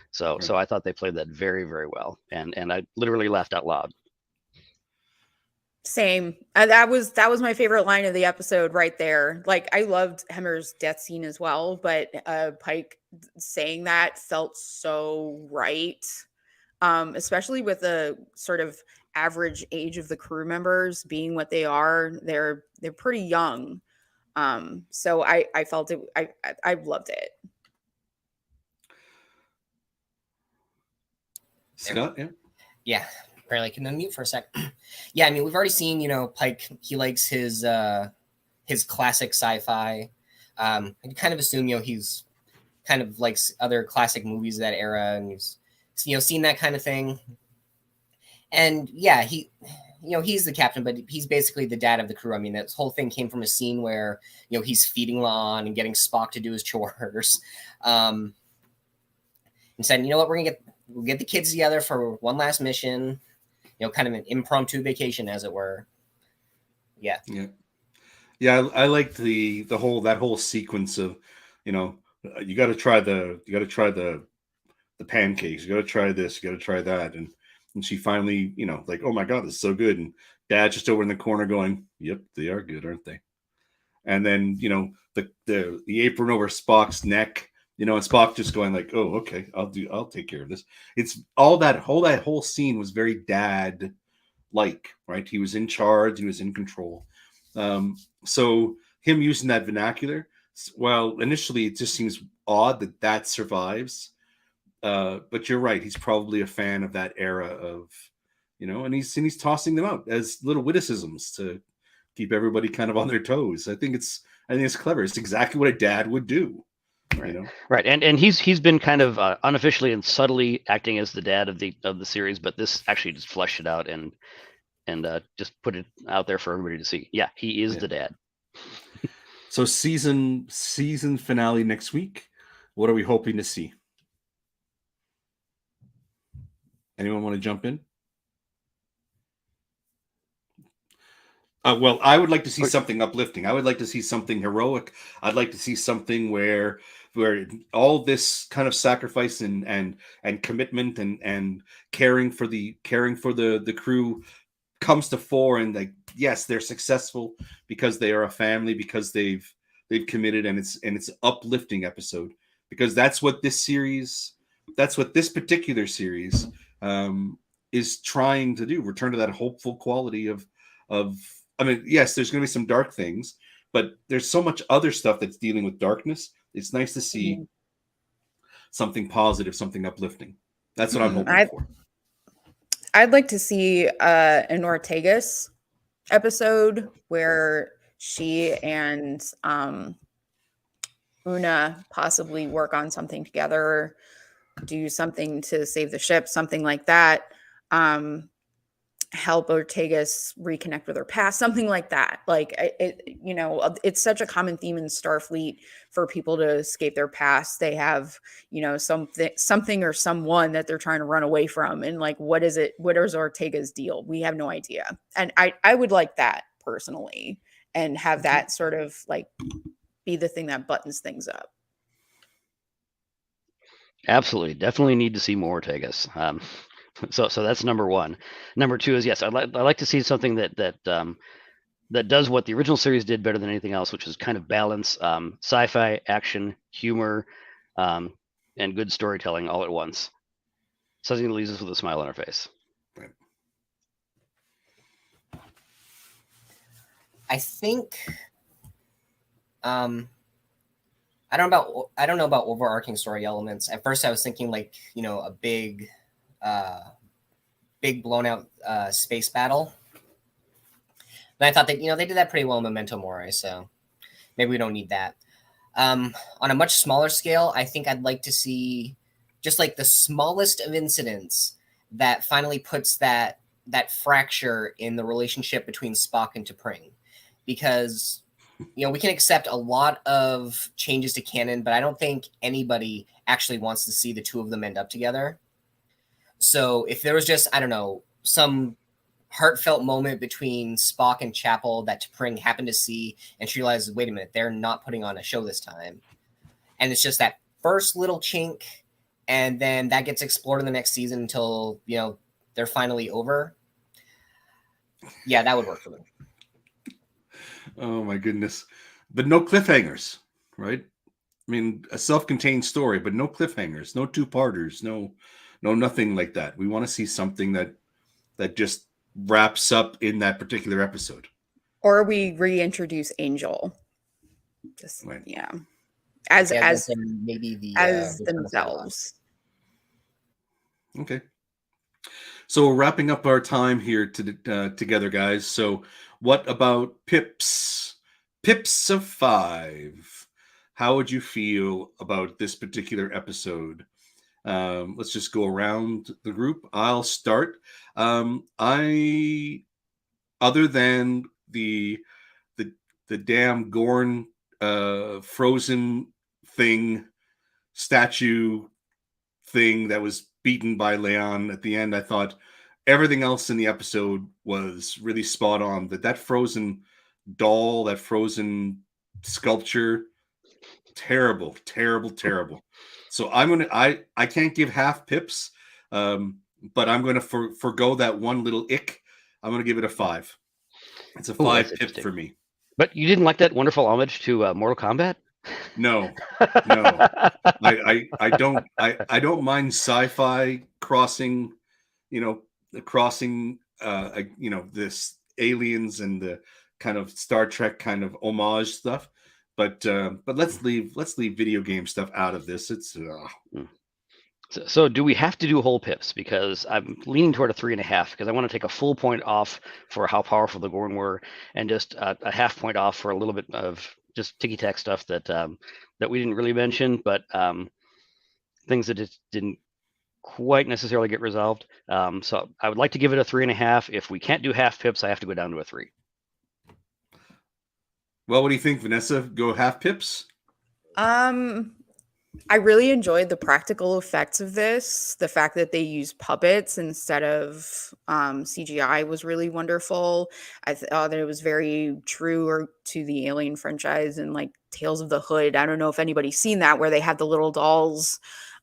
So Right. so I thought they played that very, very well, and I literally laughed out loud. Same. That was my favorite line of the episode right there. Like, I loved Hemmer's death scene as well, but Pike saying that felt so right. Especially with the sort of average age of the crew members being what they are. They're pretty young. So I felt it. I loved it. Scott, yeah. Yeah. Apparently, I can unmute for a sec. Yeah, I mean, we've already seen, Pike. He likes his classic sci-fi. I kind of assume, he's kind of likes other classic movies of that era, and he's, seen that kind of thing. And yeah, he's the captain, but he's basically the dad of the crew. I mean, this whole thing came from a scene where, he's feeding Lon and getting Spock to do his chores. And said, you know what, we'll get the kids together for one last mission, kind of an impromptu vacation, as it were. Yeah. I liked that whole sequence of, you got to try the pancakes, you got to try this, you got to try that, and she finally, like, oh my god, this is so good, and Dad's just over in the corner going, yep, they are good, aren't they? And then, the apron over Spock's neck, and Spock just going like, oh, okay, I'll take care of this. It's all that whole scene was very dad like, right? He was in charge, he was in control. So him using that vernacular, well, initially it just seems odd that survives. But you're right, he's probably a fan of that era of, and he's tossing them out as little witticisms to keep everybody kind of on their toes. I think it's clever. It's exactly what a dad would do. Right. And he's been kind of unofficially and subtly acting as the dad of the series, but this actually just fleshed it out and just put it out there for everybody to see. Yeah, he is the dad. So season finale next week. What are we hoping to see? Anyone want to jump in? Well, I would like to see something uplifting. I would like to see something heroic. I'd like to see something where all this kind of sacrifice and commitment and caring for the crew comes to fore, and like, yes, they're successful because they are a family, because they've committed, and it's uplifting episode, because that's what this particular series is trying to do. Return to that hopeful quality of I mean, yes, there's going to be some dark things, but there's so much other stuff that's dealing with darkness. It's nice to see something positive, something uplifting. That's what I'm hoping for. I'd like to see an Ortegas episode where she and Una possibly work on something together, do something to save the ship, something like that. Help Ortegas reconnect with her past, something like that. Like, it's such a common theme in Starfleet for people to escape their past. They have, something or someone that they're trying to run away from. And like, what is it? What is Ortega's deal? We have no idea. And I would like that personally, and have that sort of like be the thing that buttons things up. Absolutely. Definitely need to see more Ortegas. So that's number one. Number two is, yes, I'd like to see something that does what the original series did better than anything else, which is kind of balance sci-fi, action, humor, and good storytelling all at once. Something that leaves us with a smile on our face. Right. I think I don't know about overarching story elements. At first I was thinking like, a big blown out space battle. But I thought that, they did that pretty well in Memento Mori, so maybe we don't need that. On a much smaller scale, I think I'd like to see just like the smallest of incidents that finally puts that fracture in the relationship between Spock and T'Pring. Because, we can accept a lot of changes to canon, but I don't think anybody actually wants to see the two of them end up together. So if there was just, I don't know, some heartfelt moment between Spock and Chapel that T'Pring happened to see, and she realizes, wait a minute, they're not putting on a show this time. And it's just that first little chink, and then that gets explored in the next season until, they're finally over. Yeah, that would work for me. Oh my goodness. But no cliffhangers, right? I mean, a self-contained story, but no cliffhangers, no two-parters, no nothing like that. We want to see something that just wraps up in that particular episode. Or we reintroduce Angel. Just right. As maybe as themselves. Okay. So we're wrapping up our time here together, guys. So what about pips? Pips of 5. How would you feel about this particular episode? Let's just go around the group. I'll start. I, other than the damn Gorn frozen statue thing that was beaten by Leon at the end, I thought everything else in the episode was really spot on. That frozen doll, that frozen sculpture, terrible. So I can't give half pips, but I'm gonna forgo that one little ick. I'm gonna give it a 5. It's a 5 pip for me. But you didn't like that wonderful homage to Mortal Kombat? No. I don't mind sci-fi crossing, this aliens and the kind of Star Trek kind of homage stuff. But let's leave video game stuff out of this. It's So do we have to do whole pips? Because I'm leaning toward a 3.5 because I want to take a full point off for how powerful the Gorn were, and just a half point off for a little bit of just ticky-tack stuff that that we didn't really mention, but things that just didn't quite necessarily get resolved. So I would like to give it a 3.5. If we can't do half pips, I have to go down to a 3. Well, what do you think, Vanessa? Go half pips? I really enjoyed the practical effects of this. The fact that they use puppets instead of CGI was really wonderful. I thought that it was very true to the Alien franchise and like Tales of the Hood. I don't know if anybody's seen that, where they have the little dolls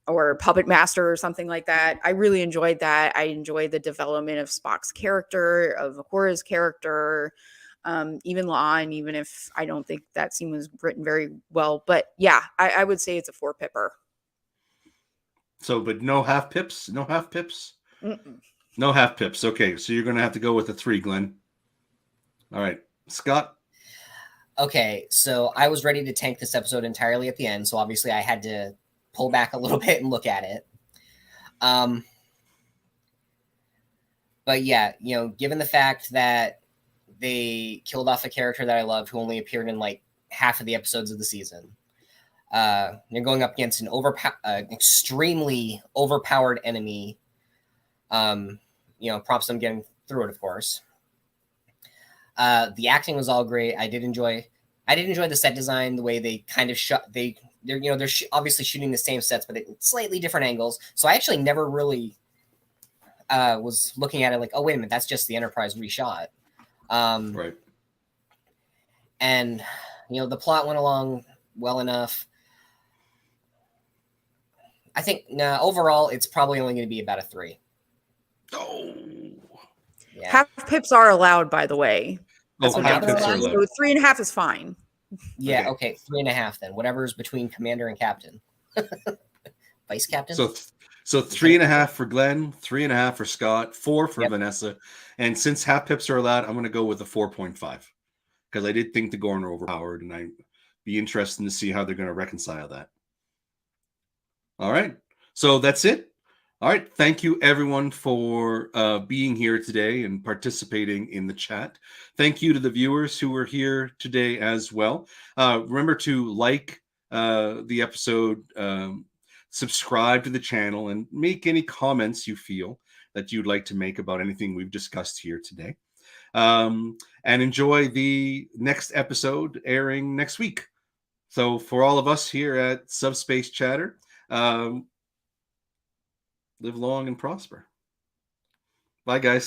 or Puppet Master or something like that. I really enjoyed that. I enjoyed the development of Spock's character, of Uhura's character. Even Lon, even if I don't think that scene was written very well. But yeah, I would say it's a 4 pipper. So, but no half pips? No half pips? Mm-mm. No half pips. Okay, so you're going to have to go with a 3, Glenn. All right. Scott? Okay, so I was ready to tank this episode entirely at the end, so obviously I had to pull back a little bit and look at it. But yeah, given the fact that they killed off a character that I loved who only appeared in like half of the episodes of the season. You're going up against an extremely overpowered enemy. Prompts them getting through it, of course. The acting was all great. I did enjoy the set design, the way they kind of shot. They're obviously shooting the same sets, but at slightly different angles. So I actually never really was looking at it like, oh wait a minute, that's just the Enterprise reshot. Right. And the plot went along well enough. I think overall it's probably only going to be about a 3. Oh. Yeah. Half pips are allowed, by the way. Half pips are allowed. So 3.5 is fine. Yeah, okay, 3.5 then. Whatever's between commander and captain. Vice captain? So 3.5 for Glenn, 3.5 for Scott, 4 for Yep. Vanessa. And since half pips are allowed, I'm going to go with a 4.5 because I did think the Gorn were overpowered, and I'd be interested to see how they're going to reconcile that. All right. So that's it. All right. Thank you, everyone, for being here today and participating in the chat. Thank you to the viewers who were here today as well. Remember to like the episode, subscribe to the channel, and make any comments you feel that you'd like to make about anything we've discussed here today. And enjoy the next episode airing next week. So for all of us here at Subspace Chatter, live long and prosper. Bye, guys.